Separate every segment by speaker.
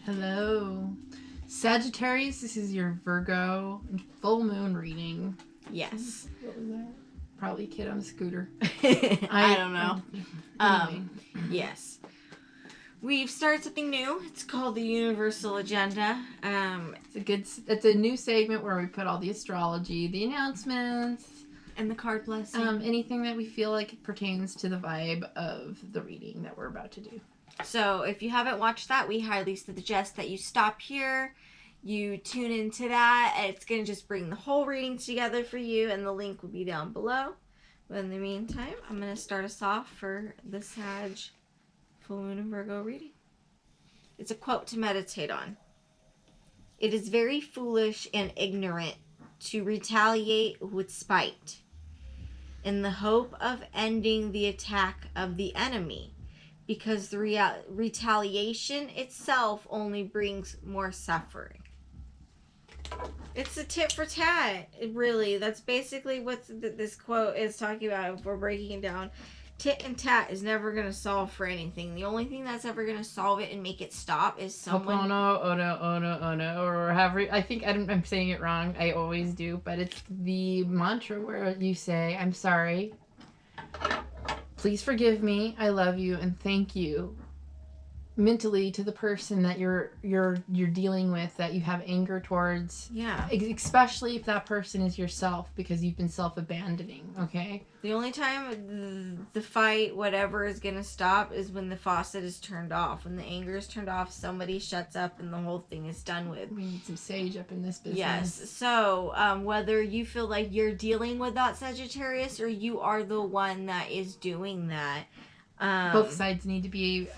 Speaker 1: Hello. Sagittarius, this is your Virgo full moon reading.
Speaker 2: Yes.
Speaker 1: What was that? Probably a kid on a scooter.
Speaker 2: I don't know.
Speaker 1: Anyway.
Speaker 2: Yes. We've started something new. It's called the Universal Agenda.
Speaker 1: It's a new segment where we put all the astrology, the announcements,
Speaker 2: and the card blessing.
Speaker 1: Anything that we feel like pertains to the vibe of the reading that we're about to do.
Speaker 2: So if you haven't watched that, we highly suggest that you stop here, you tune into that. It's going to just bring the whole reading together for you, and the link will be down below. But in the meantime, I'm going to start us off for the Sag Full Moon and Virgo reading. It's a quote to meditate on. It is very foolish and ignorant to retaliate with spite in the hope of ending the attack of the enemy, because the retaliation itself only brings more suffering. It's a tit for tat, really. That's basically what this quote is talking about if we're breaking it down. Tit and tat is never going to solve for anything. The only thing that's ever going to solve it and make it stop is someone...
Speaker 1: Oh no, or however, I think I'm saying it wrong. I always do, but it's the mantra where you say, I'm sorry. Please forgive me. I love you and thank you. Mentally to the person that you're dealing with, that you have anger towards.
Speaker 2: Yeah.
Speaker 1: Especially if that person is yourself, because you've been self-abandoning, okay?
Speaker 2: The only time the fight, whatever, is going to stop is when the faucet is turned off. When the anger is turned off, somebody shuts up and the whole thing is done with.
Speaker 1: We need some sage up in this business.
Speaker 2: Yes. So, whether you feel like you're dealing with that, Sagittarius, or you are the one that is doing that.
Speaker 1: Both sides need to be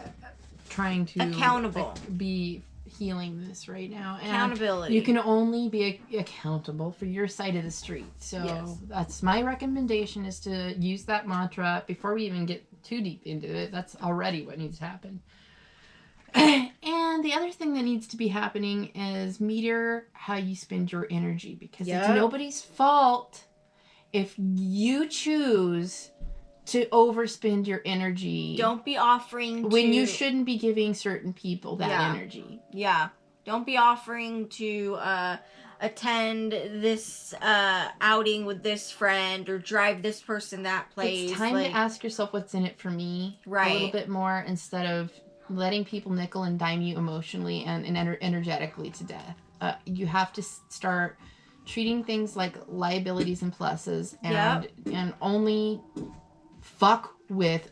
Speaker 1: trying to
Speaker 2: accountable,
Speaker 1: be healing this right now. And
Speaker 2: accountability.
Speaker 1: You can only be accountable for your side of the street. So yes. That's my recommendation, is to use that mantra before we even get too deep into it. That's already what needs to happen. And the other thing that needs to be happening is meter how you spend your energy, because it's nobody's fault if you choose to overspend your energy.
Speaker 2: Don't be offering
Speaker 1: when you shouldn't be giving certain people that energy.
Speaker 2: Yeah. Don't be offering to attend this outing with this friend or drive this person that place.
Speaker 1: It's time to ask yourself what's in it for me a little bit more, instead of letting people nickel and dime you emotionally and energetically to death. You have to start treating things like liabilities and pluses, and only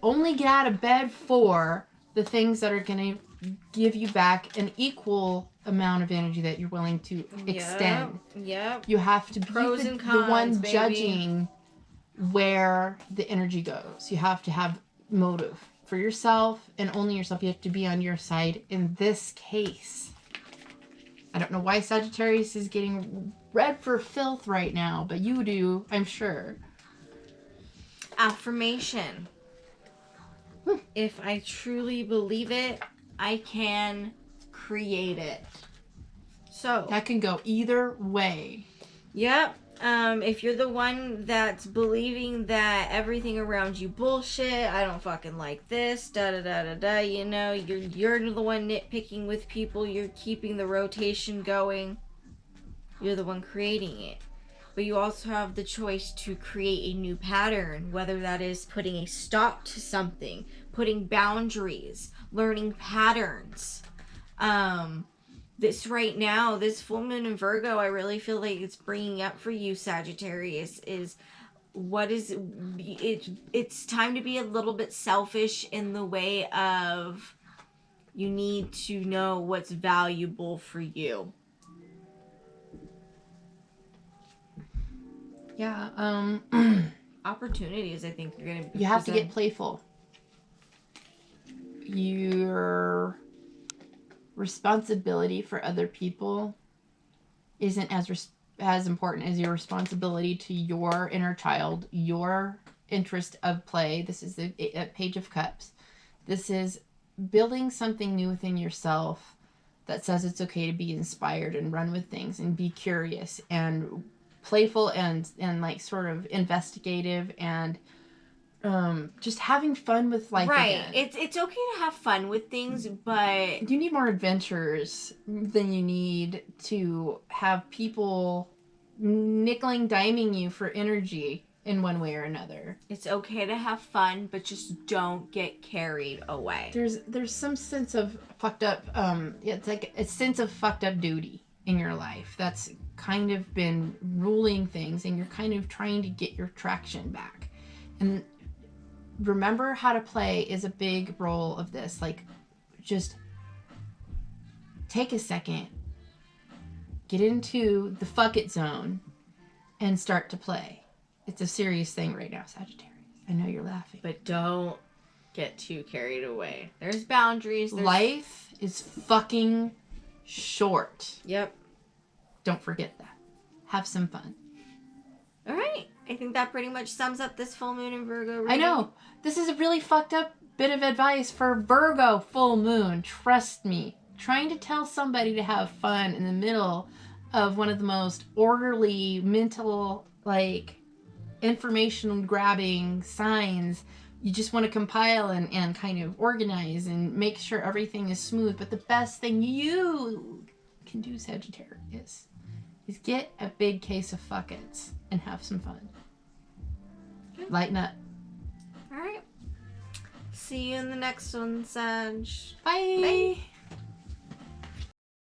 Speaker 1: only get out of bed for the things that are going to give you back an equal amount of energy that you're willing to extend. You have to be the one judging where the energy goes. You have to have motive for yourself, and only yourself. You have to be on your side in this case. I don't know why Sagittarius is getting red for filth right now, but you do, I'm sure.
Speaker 2: Affirmation. If I truly believe it, I can create it. So
Speaker 1: that can go either way.
Speaker 2: Yep. If you're the one that's believing that everything around you bullshit, I don't fucking like this, you know, you're the one nitpicking with people, you're keeping the rotation going, you're the one creating it. But you also have the choice to create a new pattern, whether that is putting a stop to something, putting boundaries, learning patterns. This right now, this full moon in Virgo, I really feel like it's bringing up for you, Sagittarius, is it's time to be a little bit selfish in the way of you need to know what's valuable for you.
Speaker 1: Yeah,
Speaker 2: opportunities, I think, are going to be
Speaker 1: you have to get playful. Your responsibility for other people isn't as important as your responsibility to your inner child, your interest of play. This is the Page of Cups. This is building something new within yourself that says it's okay to be inspired and run with things and be curious and playful and like sort of investigative and just having fun with life again.
Speaker 2: It's okay to have fun with things, but
Speaker 1: you need more adventures than you need to have people nickeling diming you for energy in one way or another.
Speaker 2: It's okay to have fun, but just don't get carried away.
Speaker 1: There's some sense of fucked up it's like a sense of fucked up duty in your life that's kind of been ruling things, and you're kind of trying to get your traction back. And remember how to play is a big role of this. Like, just take a second, get into the fuck it zone, and start to play. It's a serious thing right now, Sagittarius. I know you're laughing.
Speaker 2: But don't get too carried away. There's boundaries.
Speaker 1: Life is fucking short.
Speaker 2: Yep.
Speaker 1: Don't forget that. Have some fun.
Speaker 2: All right. I think that pretty much sums up this full moon in Virgo reading.
Speaker 1: I know. This is a really fucked up bit of advice for Virgo full moon. Trust me. Trying to tell somebody to have fun in the middle of one of the most orderly, mental, like, information grabbing signs. You just want to compile and kind of organize and make sure everything is smooth. But the best thing you can do, Sagittarius, is get a big case of fuck-its and have some fun. Okay. Lighten up.
Speaker 2: All right. See you in the next one, Sag.
Speaker 1: Bye. Bye.